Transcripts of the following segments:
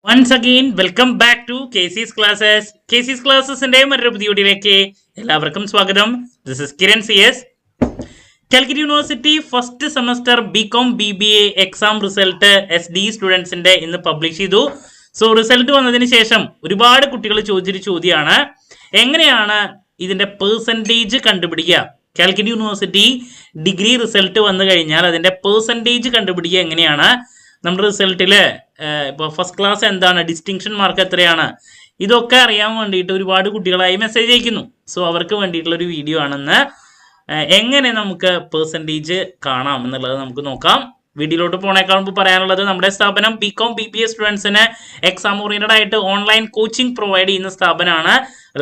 Once again, welcome back to KC's Classes. KC's Classes-ന്റെ മറ്റൊരു പുതിയ വീഡിയോയിലേക്ക് എല്ലാവർക്കും സ്വാഗതം. This is Kiran CS. Calicut university first semester BCom BBA exam result SD സ്റ്റുഡൻസിന്റെ ഇന്ന് പബ്ലിഷ് ചെയ്തു. സോ റിസൾട്ട് വന്നതിന് ശേഷം ഒരുപാട് കുട്ടികൾ ചോദിച്ചൊരു ചോദ്യമാണ്, എങ്ങനെയാണ് ഇതിന്റെ പെർസെൻറ്റേജ് കണ്ടുപിടിക്കുക? കാലിക്കറ്റ് യൂണിവേഴ്സിറ്റി ഡിഗ്രി റിസൾട്ട് വന്നു കഴിഞ്ഞാൽ അതിന്റെ പെർസെൻറ്റേജ് കണ്ടുപിടിക്കുക എങ്ങനെയാണ്? നമ്മുടെ റിസൾട്ടില് ഇപ്പോൾ ഫസ്റ്റ് ക്ലാസ് എന്താണ്, ഡിസ്റ്റിങ്ഷൻ മാർക്ക് എത്രയാണ്, ഇതൊക്കെ അറിയാൻ വേണ്ടിയിട്ട് ഒരുപാട് കുട്ടികളായി മെസ്സേജ് അയക്കുന്നു. സോ അവർക്ക് വേണ്ടിയിട്ടുള്ളൊരു വീഡിയോ ആണെന്ന്. എങ്ങനെ നമുക്ക് പെർസെൻറ്റേജ് കാണാം എന്നുള്ളത് നമുക്ക് നോക്കാം. വീഡിയോയിലോട്ട് പോണേക്കാൾ മുമ്പ് പറയാനുള്ളത്, നമ്മുടെ സ്ഥാപനം ബികോം BBA സ്റ്റുഡൻസിന് എക്സാം ഓറിയന്റഡ് ആയിട്ട് ഓൺലൈൻ കോച്ചിങ് പ്രൊവൈഡ് ചെയ്യുന്ന സ്ഥാപനമാണ്.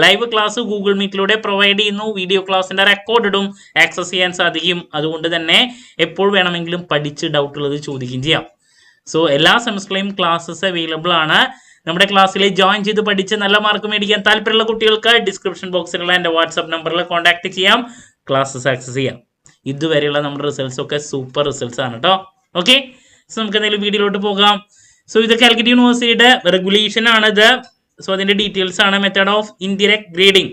ലൈവ് ക്ലാസ് ഗൂഗിൾ മീറ്റിലൂടെ പ്രൊവൈഡ് ചെയ്യുന്നു. വീഡിയോ ക്ലാസിന്റെ റെക്കോർഡും ആക്സസ് ചെയ്യാൻ സാധിക്കും. അതുകൊണ്ട് തന്നെ എപ്പോൾ വേണമെങ്കിലും പഠിച്ച് ഡൗട്ട് ഉള്ളത് ചോദിക്കുകയും ചെയ്യാം. സോ എല്ലാ സെമസ്റ്ററിലെയും ക്ലാസ്സസ് അവൈലബിൾ ആണ്. നമ്മുടെ ക്ലാസ്സിൽ ജോയിൻ ചെയ്ത് പഠിച്ച് നല്ല മാർക്ക് മേടിക്കാൻ താല്പര്യമുള്ള കുട്ടികൾക്ക് ഡിസ്ക്രിപ്ഷൻ ബോക്സിലുള്ള എൻ്റെ വാട്സ്ആപ്പ് നമ്പറിൽ കോൺടാക്ട് ചെയ്യാം, ക്ലാസ്സസ് ആക്സസ് ചെയ്യാം. ഇതുവരെയുള്ള നമ്മുടെ റിസൾട്ട്സ് ഒക്കെ സൂപ്പർ റിസൾട്ട്സ് ആണ് കേട്ടോ. ഓക്കെ, സോ നമുക്ക് എന്തെങ്കിലും വീഡിയോയിലോട്ട് പോകാം. സോ ഇത് കാലിക്കറ്റ് യൂണിവേഴ്സിറ്റിയുടെ റെഗുലേഷൻ ആണിത്. സോ അതിന്റെ ഡീറ്റെയിൽസ് ആണ്. Method of indirect grading,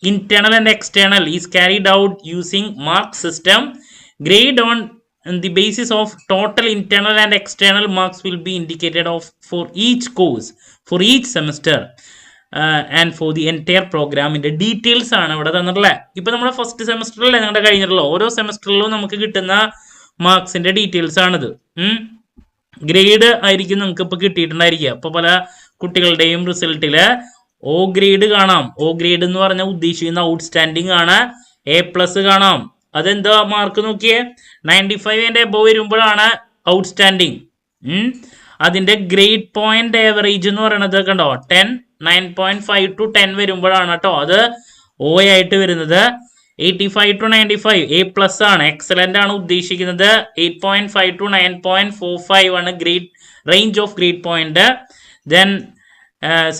internal and external is carried out using mark system. Grade on the basis of total internal and external marks will be indicated of for each course, for each semester and for the entire program. ന്റെ details ആണ് ഇവിടെ തന്നിട്ടുള്ളത്. ഇപ്പൊ നമ്മുടെ first സെമസ്റ്ററിലല്ലേ നിങ്ങളുടെ കഴിഞ്ഞിട്ടുള്ളൂ. ഓരോ സെമസ്റ്ററിലും നമുക്ക് കിട്ടുന്ന മാർക്സിന്റെ ഡീറ്റെയിൽസ് ആണിത്. ഗ്രേഡ് ആയിരിക്കും നിങ്ങൾക്ക് ഇപ്പൊ കിട്ടിയിട്ടുണ്ടായിരിക്കുക. അപ്പൊ പല കുട്ടികളുടെയും റിസൾട്ടില് O ഗ്രേഡ് കാണാം. O ഗ്രേഡ് എന്ന് പറഞ്ഞാൽ ഉദ്ദേശിക്കുന്ന ഔട്ട്സ്റ്റാൻഡിങ് ആണ്. A+ കാണാം. അതെന്താ മാർക്ക് നോക്കിയേ, 95 ആൻഡ് എബോവ് വരുമ്പോഴാണ് ഔട്ട്സ്റ്റാൻഡിങ്. അതിന്റെ ഗ്രേഡ് പോയിന്റ് ആവറേജ് എന്ന് പറയുന്നത് കണ്ടോ, 10, 9.5 to 10 വരുമ്പോഴാണ് കേട്ടോ അത് O ആയിട്ട് വരുന്നത്. 85 to 95 A+ ആണ്, എക്സലന്റ് ആണ് ഉദ്ദേശിക്കുന്നത്. 8.5 to 9.45 ആണ് grade range of grade point. Then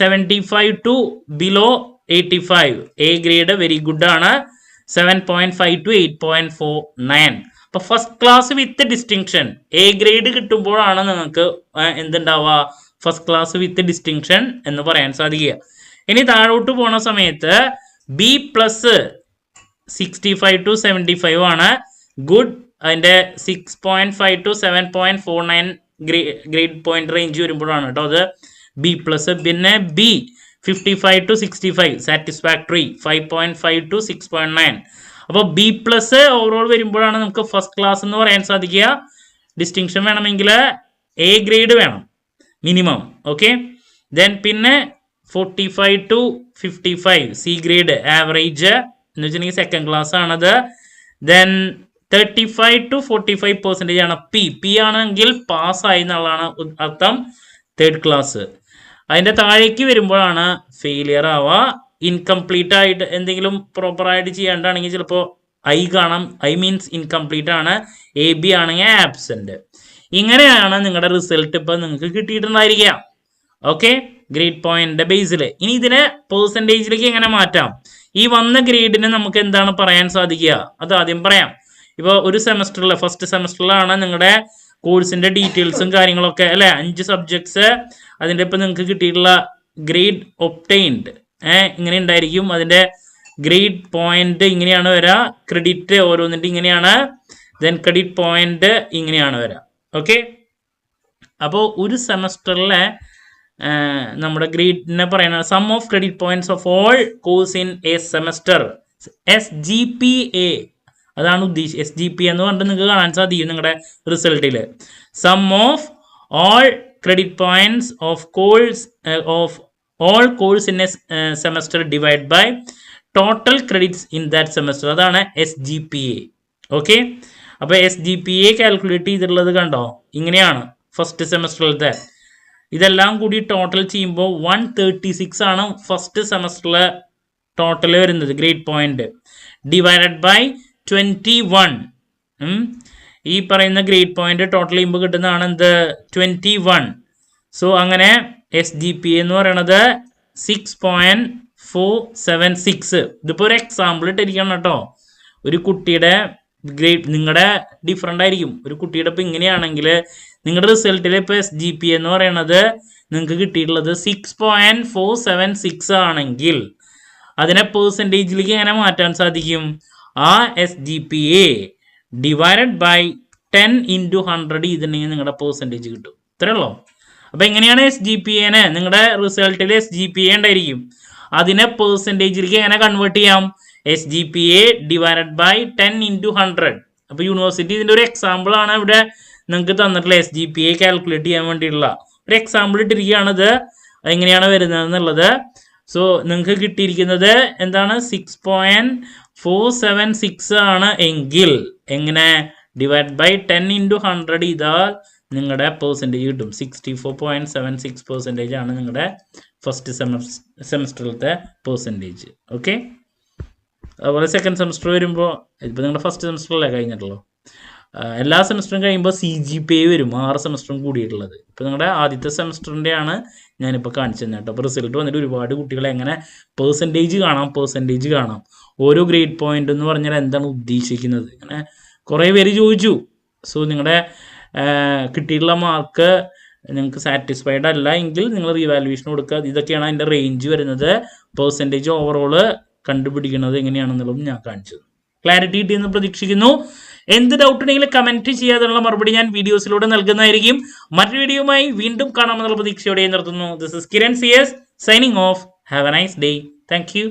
75 to below 85 A grade very good ആണ്. 7.5 to 8.49. അപ്പൊ first class with distinction A grade കിട്ടുമ്പോഴാണ് നിങ്ങൾക്ക് എന്തുണ്ടാവുക, ഫസ്റ്റ് ക്ലാസ് വിത്ത് ഡിസ്റ്റിങ്ഷൻ എന്ന് പറയാൻ സാധിക്കുക. ഇനി താഴോട്ട് പോണ സമയത്ത് B+ 65 to 75 ആണ് ഗുഡ്. അതിന്റെ 6.5 to 7.49 ഗ്രേഡ് പോയിന്റ് റേഞ്ച് വരുമ്പോഴാണ് കേട്ടോ അത് B+. പിന്നെ B 55 to 65 സാറ്റിസ്ഫാക്ടറി, 5.5 to 6.9. അപ്പോൾ B+ ഓവറോൾ വരുമ്പോഴാണ് നമുക്ക് ഫസ്റ്റ് ക്ലാസ് എന്ന് പറയാൻ സാധിക്കുക. ഡിസ്റ്റിങ്ഷൻ വേണമെങ്കിൽ A ഗ്രേഡ് വേണം മിനിമം. ഓക്കെ, ദെൻ പിന്നെ 45 to 55 C ഗ്രേഡ് ആവറേജ് എന്ന് വെച്ചിട്ടുണ്ടെങ്കിൽ സെക്കൻഡ് ക്ലാസ് ആണത്. ദെൻ 35 to 45% ആണ് P ആണെങ്കിൽ പാസ്സായി എന്നുള്ളതാണ് അർത്ഥം, തേർഡ് ക്ലാസ്. അതിന്റെ താഴേക്ക് വരുമ്പോഴാണ് ഫെയിലിയർ ആവുക. ഇൻകംപ്ലീറ്റ് ആയിട്ട് എന്തെങ്കിലും പ്രോപ്പറായിട്ട് ചെയ്യാണ്ടാണെങ്കിൽ ചിലപ്പോൾ I കാണാം, I മീൻസ് ഇൻകംപ്ലീറ്റ് ആണ്. AB ആണെങ്കിൽ ആബ്സെന്റ്. ഇങ്ങനെയാണ് നിങ്ങളുടെ റിസൾട്ട് ഇപ്പൊ നിങ്ങൾക്ക് കിട്ടിയിട്ടുണ്ടായിരിക്കുക. ഓക്കെ, ഗ്രേഡ് പോയിന്റ് ബേസിൽ. ഇനി ഇതിനെ പെർസെൻറ്റേജിലേക്ക് എങ്ങനെ മാറ്റാം? ഈ വന്ന ഗ്രേഡിന് നമുക്ക് എന്താണ് പറയാൻ സാധിക്കുക അത് ആദ്യം പറയാം. ഇപ്പോൾ ഒരു സെമസ്റ്ററിൽ ഫസ്റ്റ് സെമസ്റ്ററിലാണ് നിങ്ങളുടെ കോഴ്സിന്റെ ഡീറ്റെയിൽസും കാര്യങ്ങളൊക്കെ അല്ലെ, 5 സബ്ജക്ട്സ്. അതിൻ്റെ ഇപ്പം നിങ്ങൾക്ക് കിട്ടിയിട്ടുള്ള ഗ്രേഡ് ഒബ്റ്റൈൻഡ് ഇങ്ങനെ ഉണ്ടായിരിക്കും. അതിന്റെ ഗ്രേഡ് പോയിന്റ് ഇങ്ങനെയാണ് വരിക. ക്രെഡിറ്റ് ഓരോന്നിന്റെ ഇങ്ങനെയാണ്. ദെൻ ക്രെഡിറ്റ് പോയിന്റ് ഇങ്ങനെയാണ് വരിക. ഓക്കെ, അപ്പോൾ ഒരു സെമസ്റ്ററിലെ നമ്മുടെ ഗ്രേഡിനെ പറയുന്നത് sum of credit points of all course in a semester, SGPA. അതാണ് ഉദ്ദേശിച്ചത്. SGPA എന്ന് പറഞ്ഞിട്ട് നിങ്ങൾക്ക് കാണാൻ സാധിക്കും നിങ്ങളുടെ റിസൾട്ടിൽ. Sum of all credit points of course of all course in a semester divide by total credits in that semester. അതാണ് SGPA. ഓക്കെ, അപ്പോൾ SGPA കാൽക്കുലേറ്റ് ചെയ്തിട്ടുള്ളത് കണ്ടോ ഇങ്ങനെയാണ്. ഫസ്റ്റ് സെമസ്റ്ററിലത്തെ ഇതെല്ലാം കൂടി ടോട്ടൽ ചെയ്യുമ്പോൾ 136 ആണ് ഫസ്റ്റ് സെമസ്റ്ററിലെ ടോട്ടൽ വരുന്നത് ഗ്രേഡ് പോയിന്റ്. Divided by 21. ഈ പറയുന്ന ഗ്രേഡ് പോയിന്റ് ടോട്ടൽ ചെയ്യുമ്പോൾ കിട്ടുന്നതാണ് എന്ത്, 21. സോ അങ്ങനെ SGPA എന്ന് പറയുന്നത് 6.476. ഇതിപ്പോൾ ഒരു എക്സാമ്പിൾ ഇട്ടിരിക്കണം കേട്ടോ. ഒരു കുട്ടിയുടെ ഗ്രേഡ് നിങ്ങളുടെ ഡിഫറെൻ്റ് ആയിരിക്കും. ഒരു കുട്ടിയുടെ ഇപ്പം ഇങ്ങനെയാണെങ്കിൽ നിങ്ങളുടെ റിസൾട്ടിൽ ഇപ്പോൾ SGPA എന്ന് പറയുന്നത് നിങ്ങൾക്ക് കിട്ടിയിട്ടുള്ളത് 6.476 ആണെങ്കിൽ അതിനെ പെർസെൻറ്റേജിലേക്ക് എങ്ങനെ മാറ്റാൻ സാധിക്കും? ആ SGPA ഡിവൈഡഡ് ബൈ 10 × 100 ഇതിനെങ്കിൽ നിങ്ങളുടെ പെർസെൻറ്റേജ് കിട്ടും. ഇത്രയേ ഉള്ളൂ. അപ്പം എങ്ങനെയാണ് SGPA നിങ്ങളുടെ റിസൾട്ടിൽ SGPA ഉണ്ടായിരിക്കും, അതിനെ പെർസെൻറ്റേജിലേക്ക് എങ്ങനെ കൺവേർട്ട് ചെയ്യാം? SGPA divided by 10 × 100. അപ്പോൾ യൂണിവേഴ്സിറ്റി ഇതിൻ്റെ ഒരു എക്സാമ്പിൾ ആണ് ഇവിടെ നിങ്ങൾക്ക് തന്നിട്ടുള്ള SGPA കാൽക്കുലേറ്റ് ചെയ്യാൻ വേണ്ടിയിട്ടുള്ള ഒരു എക്സാമ്പിൾ ഇട്ടിരിക്കുകയാണിത്. എങ്ങനെയാണ് വരുന്നത് എന്നുള്ളത്. സോ നിങ്ങൾക്ക് കിട്ടിയിരിക്കുന്നത് എന്താണ്? 6.476 ആണ് എങ്കിൽ എങ്ങനെ ഡിവൈഡ് ബൈ 10 × 100 ചെയ്താൽ നിങ്ങളുടെ പെർസെൻറ്റേജ് കിട്ടും. 64.76% ആണ് നിങ്ങളുടെ ഫസ്റ്റ് സെമസ്റ്ററിലത്തെ പെർസെൻറ്റേജ്. ഓക്കെ, അതുപോലെ സെക്കൻഡ് സെമസ്റ്റർ വരുമ്പോൾ ഇപ്പോൾ നിങ്ങളുടെ ഫസ്റ്റ് സെമസ്റ്ററിലല്ലേ കഴിഞ്ഞിട്ടുള്ളൂ. എല്ലാ സെമസ്റ്ററും കഴിയുമ്പോൾ CGPA വരും, 6 സെമസ്റ്ററും കൂടിയിട്ടുള്ളത്. ഇപ്പോൾ നിങ്ങളുടെ ആദ്യത്തെ സെമസ്റ്ററിൻ്റെയാണ് ഞാനിപ്പോൾ കാണിച്ചു തന്നെ കേട്ടോ. അപ്പോൾ റിസൾട്ട് വന്നിട്ട് ഒരുപാട് കുട്ടികളെ എങ്ങനെ പെർസെൻറ്റേജ് കാണാം. ഓരോ ഗ്രേഡ് പോയിന്റ് എന്ന് പറഞ്ഞാൽ എന്താണ് ഉദ്ദേശിക്കുന്നത്, അങ്ങനെ കുറേ പേര് ചോദിച്ചു. സോ നിങ്ങളുടെ കിട്ടിയിട്ടുള്ള മാർക്ക് നിങ്ങൾക്ക് സാറ്റിസ്ഫൈഡ് അല്ല എങ്കിൽ നിങ്ങൾ റീവാലുവേഷൻ കൊടുക്കുക. ഇതൊക്കെയാണ് അതിൻ്റെ റേഞ്ച് വരുന്നത്. പെർസെൻറ്റേജ് ഓവറോള് കണ്ടുപിടിക്കുന്നത് എങ്ങനെയാണെന്നുള്ളതും ഞാൻ കാണിച്ചത്. ക്ലാരിറ്റി കിട്ടിയെന്ന് പ്രതീക്ഷിക്കുന്നു. എന്ത് ഡൗട്ട് ഉണ്ടെങ്കിലും കമൻറ്റ് ചെയ്യാനുള്ള മറുപടി ഞാൻ വീഡിയോസിലൂടെ നൽകുന്നതായിരിക്കും. മറ്റൊരു വീഡിയോയുമായി വീണ്ടും കാണാമെന്നുള്ള പ്രതീക്ഷയോടെ നിർത്തുന്നു. This is Kiran CS signing off. Have a nice day. Thank U.